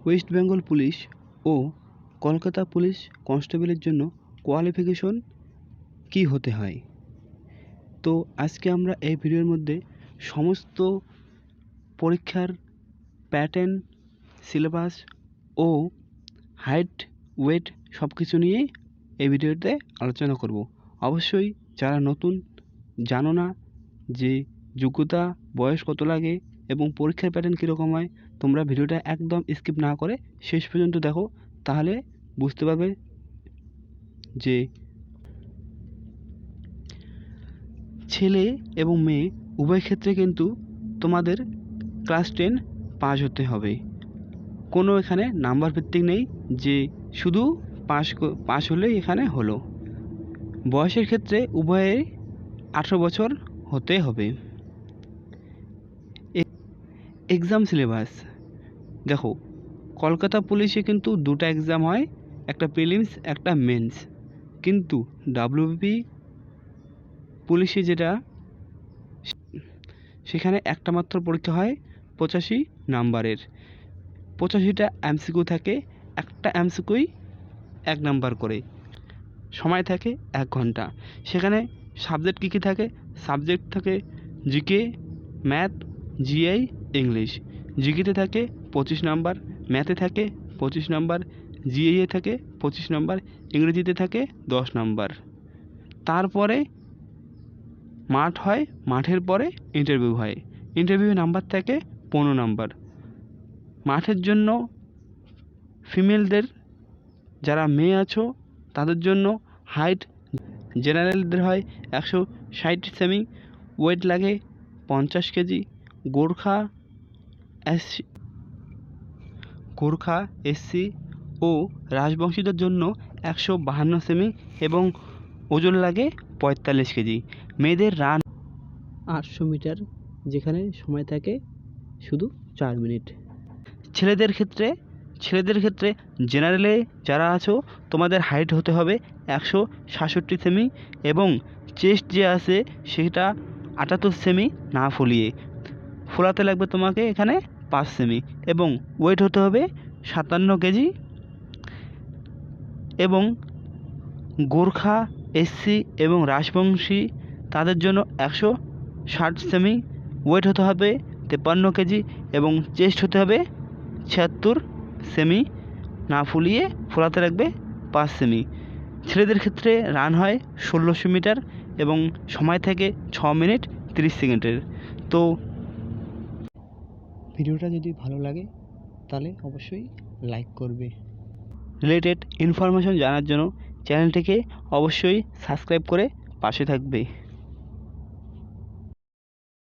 West Bengal police ও Kolkata police কনস্টেবলের জন্য qualification কী হতে হয়। তো আজকে আমরা এই ভিডিওর মধ্যে সমস্ত পরীক্ষার প্যাটার্ন, সিলেবাস ও হাইট, ওয়েট সব কিছু নিয়ে এই ভিডিওতে আলোচনা করব। অবশ্যই যারা নতুন, জানো না যে যোগ্যতা বয়স কত লাগে এবং পরীক্ষার প্যাটার্ন কীরকম হয়, তোমরা ভিডিওটা একদম স্কিপ না করে শেষ পর্যন্ত দেখো, তাহলে বুঝতে পারবে যে ছেলে এবং মেয়ে উভয় ক্ষেত্রে কিন্তু তোমাদের ক্লাস 10 পাস হতে হবে। কোনো এখানে নাম্বার ভিত্তিক নেই যে শুধু পাস হলেই এখানে হলো। বয়সের ক্ষেত্রে উভয়ে 18 বছর হতে হবে। এক্সাম সিলেবাস দেখো, কলকাতা পুলিশে কিন্তু দুটো এক্সাম হয়, একটা প্রিলিমস একটা মেন্স। কিন্তু ডাব্লিউবিপি পুলিশে যেটা, সেখানে একটা মাত্র পরীক্ষা হয় 85 নাম্বারের। 85টা এমসিকিউ থাকে, একটা এমসিকিউই 1 নাম্বার করে। সময় থাকে 1 ঘন্টা। সেখানে সাবজেক্ট কী কী থাকে? সাবজেক্ট থাকে জিকে, ম্যাথ, জিআই, ইংলিশ। জিকেতে থাকে 25 নাম্বার, ম্যাথে থাকে 25 নাম্বার, জিআইয়ে থাকে 25 নাম্বার, ইংরেজিতে থাকে 10 নাম্বার। তারপরে মাঠ হয়, মাঠের পরে ইন্টারভিউ হয়। ইন্টারভিউ নাম্বার থাকে 15 নাম্বার। মাঠের জন্য ফিমেলদের, যারা মেয়ে আছো তাদের জন্য হাইট জেনারেলদের হয় 160 সেমি, ওয়েট লাগে 50 কেজি। গোর্খা এসসি ও রাজবংশীদের জন্য 152 সেমি এবং ওজন লাগে 45 কেজি। মেয়েদের রান 800 মিটার, যেখানে সময় থাকে শুধু 4 মিনিট। ছেলেদের ক্ষেত্রে জেনারেলে যারা আছো তোমাদের হাইট হতে হবে 167 সেমি এবং চেস্ট যে আছে সেটা 78 সেমি না ফুলিয়ে। ফোলাতে লাগবে তোমাকে এখানে 5 সেমি এবং ওয়েট হতে হবে 57 কেজি। এবং গোর্খা এসসি এবং রাজবংশী তাদের জন্য 160 সেমি, ওয়েট হতে হবে 53 কেজি এবং চেস্ট হতে হবে 76 সেমি না ফুলিয়ে, ফোলাতে লাগবে 5 সেমি। ছেলেদের ক্ষেত্রে রান হয় 1600 মিটার এবং সময় থাকে 6 মিনিট 30 সেকেন্ডের। তো ভিডিওটা যদি ভালো লাগে তাহলে অবশ্যই লাইক করবে। রিলেটেড ইনফরমেশন জানার জন্য চ্যানেলটিকে অবশ্যই সাবস্ক্রাইব করে পাশে থাকবে।